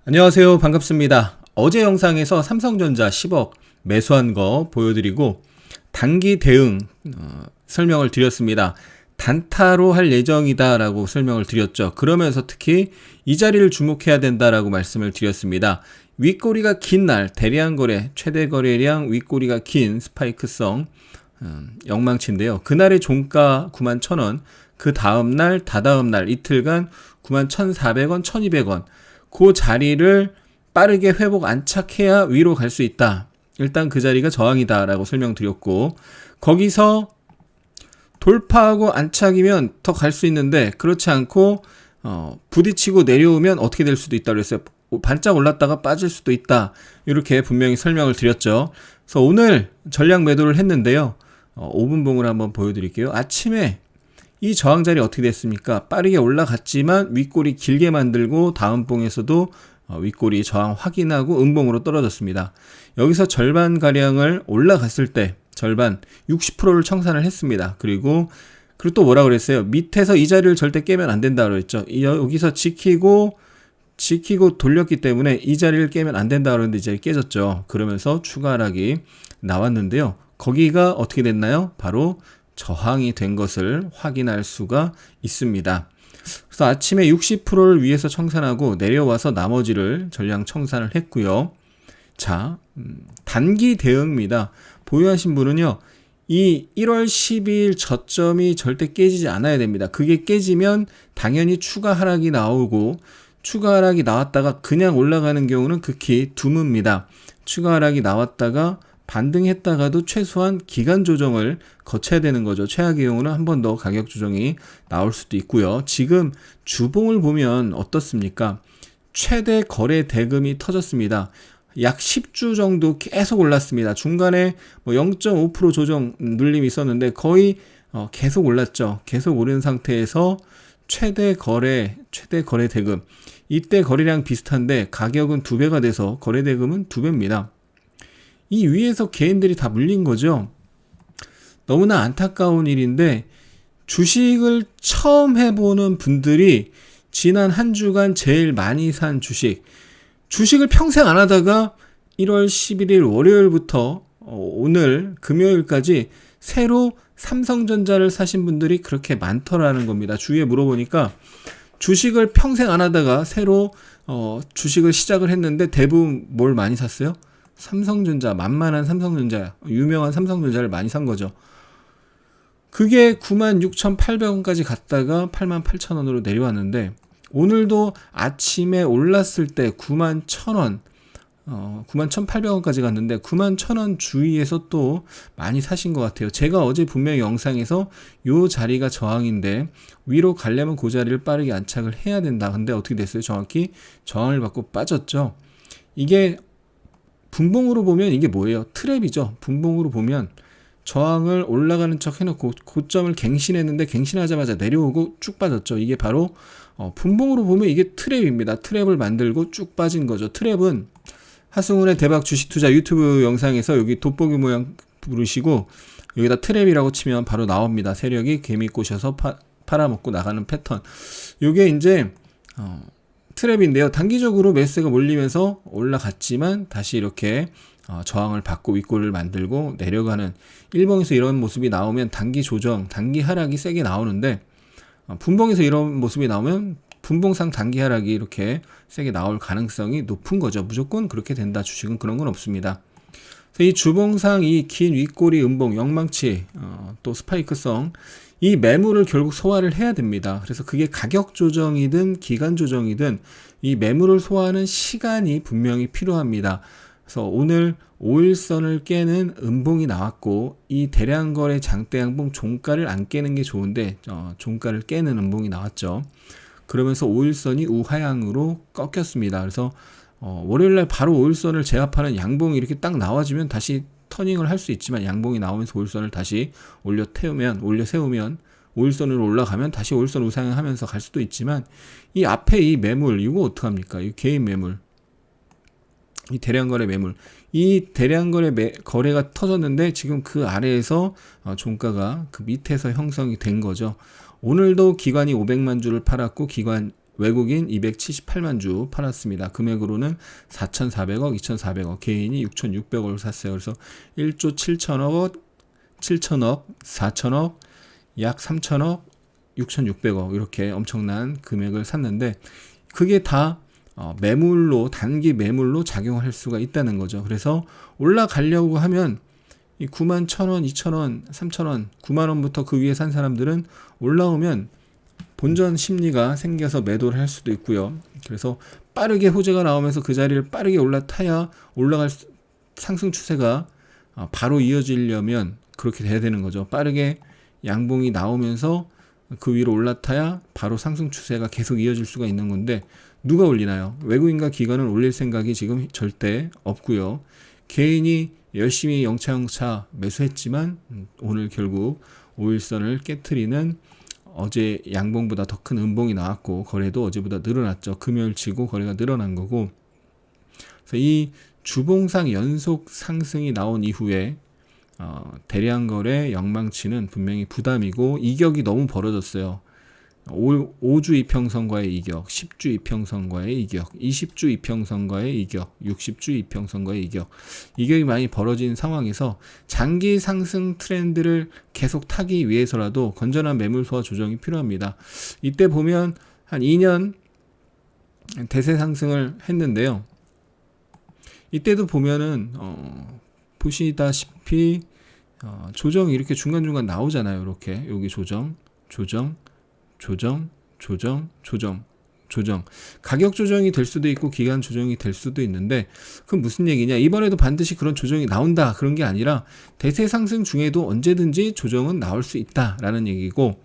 안녕하세요. 반갑습니다. 어제 영상에서 삼성전자 10억 매수한 거 보여드리고 단기 대응 설명을 드렸습니다. 단타로 할 예정이다 라고 설명을 드렸죠. 그러면서 특히 이 자리를 주목해야 된다라고 말씀을 드렸습니다. 윗꼬리가 긴 날 대량 거래, 최대 거래량 윗꼬리가 긴 스파이크성 영망치인데요. 그날의 종가 91,000원, 그 다음날 다다음날 이틀간 91,400원, 1,200원 그 자리를 빠르게 회복 안착해야 위로 갈 수 있다. 일단 그 자리가 저항이다 라고 설명드렸고, 거기서 돌파하고 안착이면 더 갈 수 있는데 그렇지 않고 부딪히고 내려오면 어떻게 될 수도 있다 그랬어요. 반짝 올랐다가 빠질 수도 있다. 이렇게 분명히 설명을 드렸죠. 그래서 오늘 전량 매도를 했는데요. 5분 봉을 한번 보여드릴게요. 아침에 이 저항 자리 어떻게 됐습니까? 빠르게 올라갔지만 윗꼬리 길게 만들고 다음 봉에서도 윗꼬리 저항 확인하고 음봉으로 떨어졌습니다. 여기서 절반 가량을 올라갔을 때 절반 60%를 청산을 했습니다. 그리고 또 뭐라 그랬어요? 밑에서 이 자리를 절대 깨면 안 된다 그랬죠. 여기서 지키고 돌렸기 때문에 이 자리를 깨면 안 된다 그랬는데 이 자리 깨졌죠. 그러면서 추가 하락이 나왔는데요. 거기가 어떻게 됐나요? 바로 저항이 된 것을 확인할 수가 있습니다. 그래서 아침에 60%를 위에서 청산하고 내려와서 나머지를 전량 청산을 했고요. 자, 단기 대응입니다. 보유하신 분은요, 이 1월 12일 저점이 절대 깨지지 않아야 됩니다. 그게 깨지면 당연히 추가 하락이 나오고, 추가 하락이 나왔다가 그냥 올라가는 경우는 극히 드뭅니다. 추가 하락이 나왔다가 반등했다가도 최소한 기간 조정을 거쳐야 되는 거죠. 최악의 경우는 한 번 더 가격 조정이 나올 수도 있고요. 지금 주봉을 보면 어떻습니까? 최대 거래 대금이 터졌습니다. 약 10주 정도 계속 올랐습니다. 중간에 0.5% 조정 눌림이 있었는데 거의 계속 올랐죠. 계속 오른 상태에서 최대 거래 대금. 이때 거래량 비슷한데 가격은 2배가 돼서 거래 대금은 2배입니다. 이 위에서 개인들이 다 물린 거죠. 너무나 안타까운 일인데 주식을 처음 해보는 분들이 지난 한 주간 제일 많이 산 주식을 평생 안 하다가 1월 11일 월요일부터 오늘 금요일까지 새로 삼성전자를 사신 분들이 그렇게 많더라는 겁니다. 주위에 물어보니까 주식을 평생 안 하다가 새로 주식을 시작을 했는데 대부분 뭘 많이 샀어요? 삼성전자, 만만한 삼성전자, 유명한 삼성전자를 많이 산 거죠. 그게 96,800원까지 갔다가 88,000원으로 내려왔는데 오늘도 아침에 올랐을 때 91,000원, 91,800원까지 갔는데 91,000원 주위에서 또 많이 사신 것 같아요. 제가 어제 분명히 영상에서 요 자리가 저항인데 위로 가려면 그 자리를 빠르게 안착을 해야 된다. 근데 어떻게 됐어요? 정확히 저항을 받고 빠졌죠. 이게 분봉으로 보면 이게 뭐예요? 트랩이죠. 분봉으로 보면 저항을 올라가는 척 해놓고 고점을 갱신했는데 갱신하자마자 내려오고 쭉 빠졌죠. 이게 바로 분봉으로 보면 이게 트랩입니다. 트랩을 만들고 쭉 빠진 거죠. 트랩은 하승훈의 대박 주식투자 유튜브 영상에서 여기 돋보기 모양 부르시고 여기다 트랩이라고 치면 바로 나옵니다. 세력이 개미 꼬셔서 팔아먹고 나가는 패턴. 이게 이제 트랩인데요. 단기적으로 매수가 몰리면서 올라갔지만 다시 이렇게 저항을 받고 윗골을 만들고 내려가는 일봉에서 이런 모습이 나오면 단기 조정, 단기 하락이 세게 나오는데 분봉에서 이런 모습이 나오면 분봉상 단기 하락이 이렇게 세게 나올 가능성이 높은 거죠. 무조건 그렇게 된다. 주식은 그런 건 없습니다. 그래서 이 주봉상 이 긴 윗골이 음봉, 영망치, 또 스파이크성 이 매물을 결국 소화를 해야 됩니다. 그래서 그게 가격 조정이든 기간 조정이든 이 매물을 소화하는 시간이 분명히 필요합니다. 그래서 오늘 5일선을 깨는 음봉이 나왔고 이 대량 거래 장대 양봉 종가를 안 깨는 게 좋은데 종가를 깨는 음봉이 나왔죠. 그러면서 5일선이 우하향으로 꺾였습니다. 그래서 월요일날 바로 5일선을 제압하는 양봉이 이렇게 딱 나와주면 다시 터닝을 할 수 있지만 양봉이 나오면서 5일선을 다시 올려 세우면 5일선으로 올라가면 다시 5일선 우상향하면서 갈 수도 있지만 이 앞에 이 매물 이거 어떡합니까? 이 개인 매물, 이 대량거래 매물, 이 대량거래 거래가 터졌는데 지금 그 아래에서 종가가 그 밑에서 형성이 된 거죠. 오늘도 기관이 500만 주를 팔았고 기관 외국인 278만 주 팔았습니다. 금액으로는 4,400억, 2,400억, 개인이 6,600억을 샀어요. 그래서 1조 7천억, 4천억, 약 3천억, 6,600억 이렇게 엄청난 금액을 샀는데 그게 다 매물로, 단기 매물로 작용할 수가 있다는 거죠. 그래서 올라가려고 하면 이 9만 1,000원, 2,000원, 3,000원, 9만 원부터 그 위에 산 사람들은 올라오면 본전 심리가 생겨서 매도를 할 수도 있고요. 그래서 빠르게 호재가 나오면서 그 자리를 빠르게 올라타야 상승 추세가 바로 이어지려면 그렇게 돼야 되는 거죠. 빠르게 양봉이 나오면서 그 위로 올라타야 바로 상승 추세가 계속 이어질 수가 있는 건데 누가 올리나요? 외국인과 기관은 올릴 생각이 지금 절대 없고요. 개인이 열심히 영차영차 매수했지만 오늘 결국 5일선을 깨트리는 어제 양봉보다 더 큰 음봉이 나왔고 거래도 어제보다 늘어났죠. 금요일 치고 거래가 늘어난 거고 그래서 이 주봉상 연속 상승이 나온 이후에 대량 거래 영망치는 분명히 부담이고 이격이 너무 벌어졌어요. 5주 이평선과의 이격, 10주 이평선과의 이격, 20주 이평선과의 이격, 60주 이평선과의 이격. 이격이 많이 벌어진 상황에서 장기 상승 트렌드를 계속 타기 위해서라도 건전한 매물 소화 조정이 필요합니다. 이때 보면 한 2년 대세 상승을 했는데요. 이때도 보면은 보시다시피 조정이 이렇게 중간중간 나오잖아요. 이렇게 여기 조정. 가격 조정이 될 수도 있고 기간 조정이 될 수도 있는데 그건 무슨 얘기냐? 이번에도 반드시 그런 조정이 나온다 그런 게 아니라 대세 상승 중에도 언제든지 조정은 나올 수 있다라는 얘기고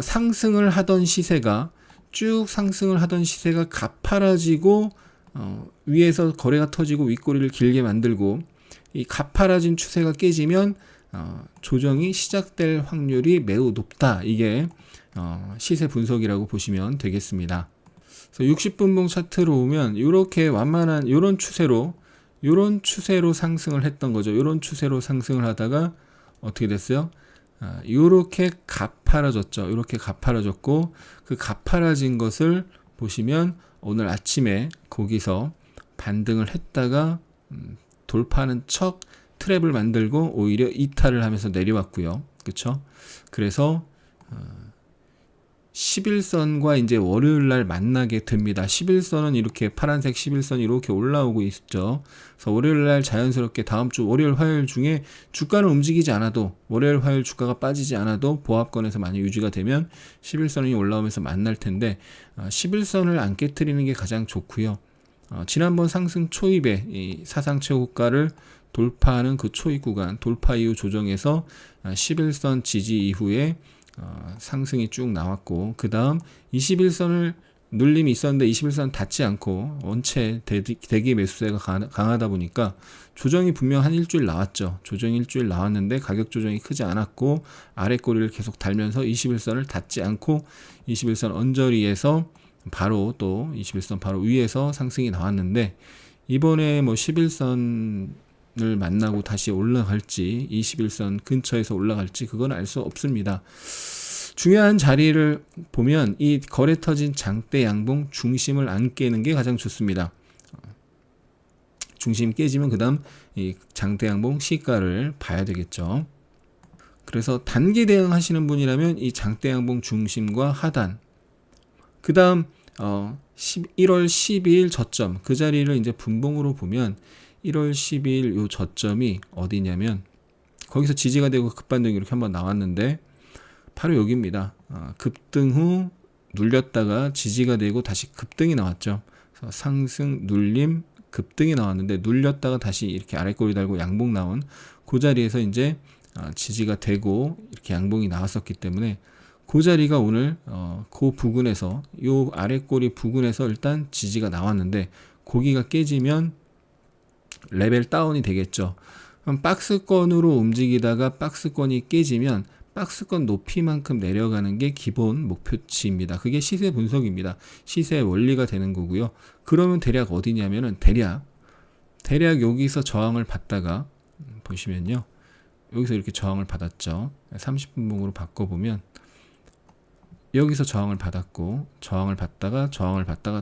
상승을 하던 시세가 쭉 상승을 하던 시세가 가파라지고 위에서 거래가 터지고 윗꼬리를 길게 만들고 이 가파라진 추세가 깨지면 조정이 시작될 확률이 매우 높다. 이게 시세 분석이라고 보시면 되겠습니다. 그래서 60분봉 차트로 보면 이렇게 완만한 이런 추세로 상승을 했던 거죠. 이런 추세로 상승을 하다가 어떻게 됐어요? 이렇게 가파라졌죠. 이렇게 가파라졌고 그 가파라진 것을 보시면 오늘 아침에 거기서 반등을 했다가 돌파하는 척 트랩을 만들고 오히려 이탈을 하면서 내려왔고요. 그렇죠? 그래서 11선과 이제 월요일 날 만나게 됩니다. 11선은 이렇게 파란색 11선이 이렇게 올라오고 있죠. 그래서 월요일 날 자연스럽게 다음 주 월요일 화요일 중에 주가는 움직이지 않아도 월요일 화요일 주가가 빠지지 않아도 보합권에서 많이 유지가 되면 11선이 올라오면서 만날 텐데 11선을 안 깨트리는 게 가장 좋고요. 지난번 상승 초입에 이 사상 최고가를 돌파하는 그 초입 구간 돌파 이후 조정에서 11선 지지 이후에 상승이 쭉 나왔고 그 다음 21선을 눌림이 있었는데 21선 닿지 않고 원체 대기 매수세가 강하다 보니까 조정이 분명 한 일주일 나왔죠. 조정이 일주일 나왔는데 가격 조정이 크지 않았고 아래 꼬리를 계속 달면서 21선을 닿지 않고 21선 언저리에서 바로 또 21선 바로 위에서 상승이 나왔는데 이번에 뭐 11선을 만나고 다시 올라갈지 21선 근처에서 올라갈지 그건 알 수 없습니다. 중요한 자리를 보면 이 거래 터진 장대 양봉 중심을 안 깨는 게 가장 좋습니다. 중심 깨지면 그 다음 이 장대 양봉 시가를 봐야 되겠죠. 그래서 단기 대응 하시는 분이라면 이 장대 양봉 중심과 하단 그 다음 1월 12일 저점 그 자리를 이제 분봉으로 보면 1월 12일 요 저점이 어디냐면 거기서 지지가 되고 급반등이 이렇게 한번 나왔는데 바로 여기입니다. 급등 후 눌렸다가 지지가 되고 다시 급등이 나왔죠. 그래서 상승 눌림 급등이 나왔는데 눌렸다가 다시 이렇게 아래꼬리 달고 양봉 나온 그 자리에서 이제 지지가 되고 이렇게 양봉이 나왔었기 때문에 그 자리가 오늘 그 부근에서 요 아래꼬리 부근에서 일단 지지가 나왔는데 거기가 깨지면 레벨 다운이 되겠죠. 그럼 박스권으로 움직이다가 박스권이 깨지면 박스권 높이만큼 내려가는 게 기본 목표치입니다. 그게 시세 분석입니다. 시세의 원리가 되는 거고요. 그러면 대략 어디냐면은 대략 여기서 저항을 받다가 보시면요. 여기서 이렇게 저항을 받았죠. 30분봉으로 바꿔보면 여기서 저항을 받았고 저항을 받다가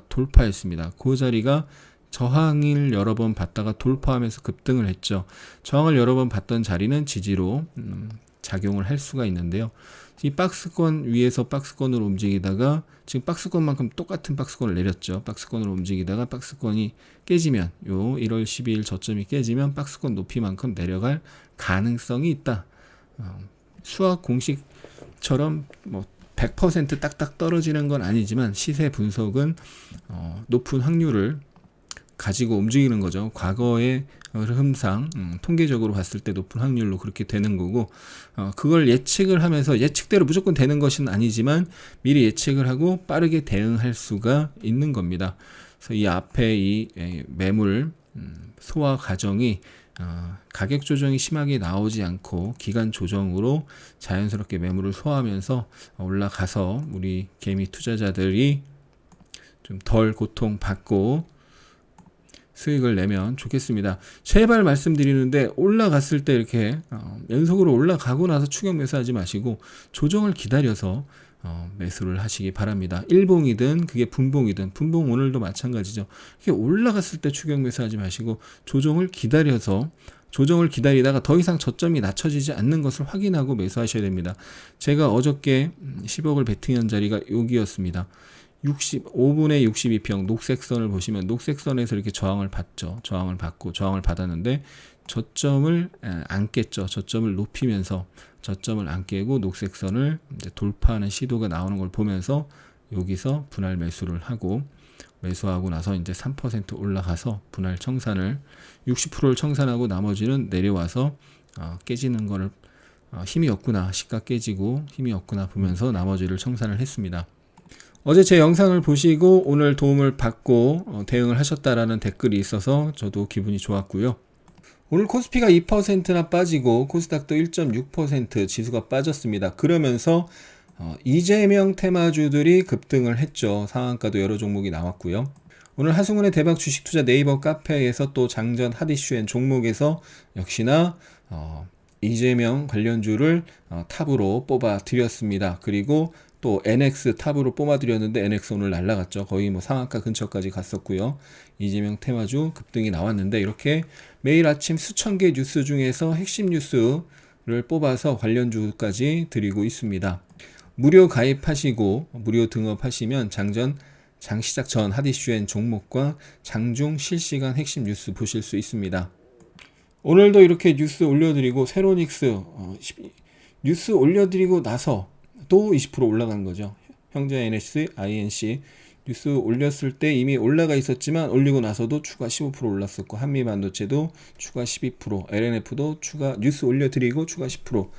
돌파했습니다. 그 자리가 저항을 여러 번 받다가 돌파하면서 급등을 했죠. 저항을 여러 번 받던 자리는 지지로 작용을 할 수가 있는데요. 이 박스권 위에서 박스권으로 움직이다가 지금 박스권만큼 똑같은 박스권을 내렸죠. 박스권으로 움직이다가 박스권이 깨지면 요 1월 12일 저점이 깨지면 박스권 높이만큼 내려갈 가능성이 있다. 수학 공식처럼 뭐 100% 딱딱 떨어지는 건 아니지만 시세 분석은 높은 확률을 가지고 움직이는 거죠. 과거의 흐름상 통계적으로 봤을 때 높은 확률로 그렇게 되는 거고, 그걸 예측을 하면서 예측대로 무조건 되는 것은 아니지만 미리 예측을 하고 빠르게 대응할 수가 있는 겁니다. 그래서 이 앞에 이 매물 소화 과정이 가격 조정이 심하게 나오지 않고 기간 조정으로 자연스럽게 매물을 소화하면서 올라가서 우리 개미 투자자들이 좀 덜 고통받고 수익을 내면 좋겠습니다. 제발 말씀드리는데 올라갔을 때 이렇게 연속으로 올라가고 나서 추격 매수하지 마시고 조정을 기다려서 매수를 하시기 바랍니다. 일봉이든 그게 분봉이든, 분봉 오늘도 마찬가지죠. 이렇게 올라갔을 때 추격 매수하지 마시고 조정을 기다리다가 더 이상 저점이 낮춰지지 않는 것을 확인하고 매수하셔야 됩니다. 제가 어저께 10억을 베팅한 자리가 여기였습니다. 5분의 62평 녹색선을 보시면 녹색선에서 이렇게 저항을 받죠. 저항을 받았는데 저점을 안 깼죠. 저점을 높이면서 저점을 안 깨고 녹색선을 이제 돌파하는 시도가 나오는 걸 보면서 여기서 분할 매수를 하고, 매수하고 나서 이제 3% 올라가서 분할 청산을 60%를 청산하고 나머지는 내려와서 깨지는 거를 힘이 없구나, 시가 깨지고 힘이 없구나 보면서 나머지를 청산을 했습니다. 어제 제 영상을 보시고 오늘 도움을 받고 대응을 하셨다라는 댓글이 있어서 저도 기분이 좋았고요. 오늘 코스피가 2%나 빠지고 코스닥도 1.6% 지수가 빠졌습니다. 그러면서 이재명 테마주들이 급등을 했죠. 상한가도 여러 종목이 나왔고요. 오늘 하승훈의 대박 주식투자 네이버 카페에서 또 장전 핫이슈앤 종목에서 역시나 이재명 관련주를 탑으로 뽑아 드렸습니다. 그리고 또 NX 탑으로 뽑아드렸는데 NX 오늘 날라갔죠. 거의 뭐 상한가 근처까지 갔었고요. 이재명 테마주 급등이 나왔는데 이렇게 매일 아침 수천 개 뉴스 중에서 핵심 뉴스를 뽑아서 관련주까지 드리고 있습니다. 무료 가입하시고 무료 등업하시면 장 시작 전 핫이슈앤 종목과 장중 실시간 핵심 뉴스 보실 수 있습니다. 오늘도 이렇게 뉴스 올려드리고 세로닉스 뉴스 올려드리고 나서 또 20% 올라간 거죠. 형제 NS, INC 뉴스 올렸을 때 이미 올라가 있었지만 올리고 나서도 추가 15% 올랐었고, 한미반도체도 추가 12%, LNF도 추가 뉴스 올려드리고 추가 10%.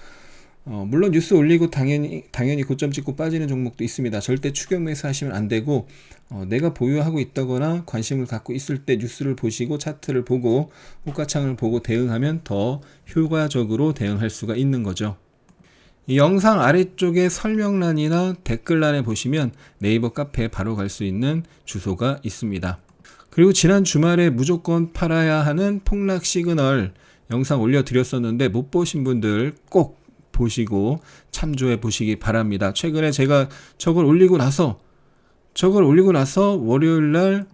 물론 뉴스 올리고 당연히 고점 찍고 빠지는 종목도 있습니다. 절대 추격 매수하시면 안 되고, 내가 보유하고 있다거나 관심을 갖고 있을 때 뉴스를 보시고 차트를 보고 호가창을 보고 대응하면 더 효과적으로 대응할 수가 있는 거죠. 이 영상 아래쪽에 설명란이나 댓글란에 보시면 네이버 카페에 바로 갈 수 있는 주소가 있습니다. 그리고 지난 주말에 무조건 팔아야 하는 폭락 시그널 영상 올려드렸었는데 못 보신 분들 꼭 보시고 참조해 보시기 바랍니다. 최근에 제가 저걸 올리고 나서 월요일날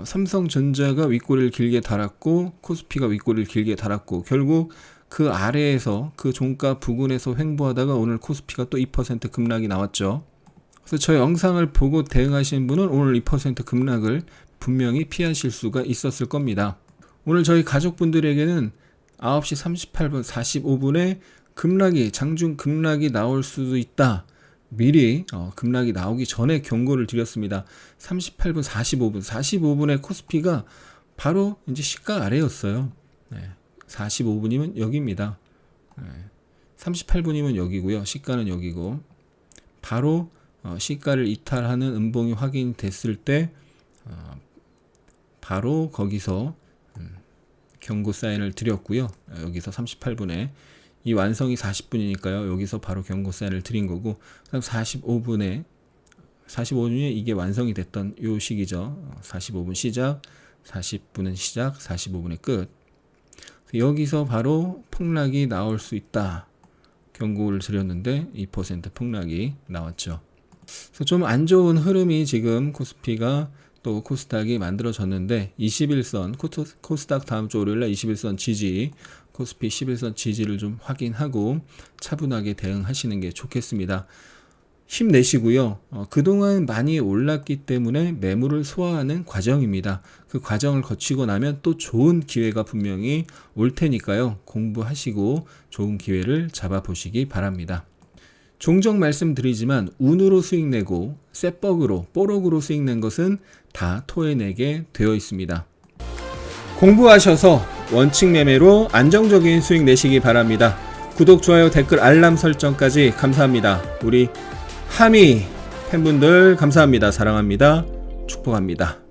삼성전자가 윗꼬리를 길게 달았고 코스피가 윗꼬리를 길게 달았고, 결국 그 아래에서 그 종가 부근에서 횡보하다가 오늘 코스피가 또 2% 급락이 나왔죠. 그래서 저 영상을 보고 대응하신 분은 오늘 2% 급락을 분명히 피하실 수가 있었을 겁니다. 오늘 저희 가족분들에게는 9시 38분 45분에 장중 급락이 나올 수도 있다. 미리 급락이 나오기 전에 경고를 드렸습니다. 38분 45분에 코스피가 바로 이제 시가 아래였어요. 45분이면 여기입니다. 38분이면 여기고요. 시가는 여기고, 바로 시가를 이탈하는 음봉이 확인됐을 때 바로 거기서 경고 사인을 드렸고요. 여기서 38분에 이 완성이 40분이니까요. 여기서 바로 경고 사인을 드린 거고, 그다음 45분에 이게 완성이 됐던 요 시기죠. 45분 시작, 40분은 시작, 45분의 끝. 여기서 바로 폭락이 나올 수 있다 경고를 드렸는데 2% 폭락이 나왔죠. 그래서 좀 안 좋은 흐름이 지금 코스피가 또 코스닥이 만들어졌는데 21선 코스닥 다음 주 월요일날 21선 지지, 코스피 11선 지지를 좀 확인하고 차분하게 대응하시는 게 좋겠습니다. 힘내시고요. 그동안 많이 올랐기 때문에 매물을 소화하는 과정입니다. 그 과정을 거치고 나면 또 좋은 기회가 분명히 올 테니까요. 공부하시고 좋은 기회를 잡아보시기 바랍니다. 종종 말씀드리지만 운으로 수익 내고 쌔뻑으로 뽀록으로 수익 낸 것은 다 토해내게 되어 있습니다. 공부하셔서 원칙 매매로 안정적인 수익 내시기 바랍니다. 구독, 좋아요, 댓글, 알람 설정까지 감사합니다. 우리 하미 팬분들 감사합니다. 사랑합니다. 축복합니다.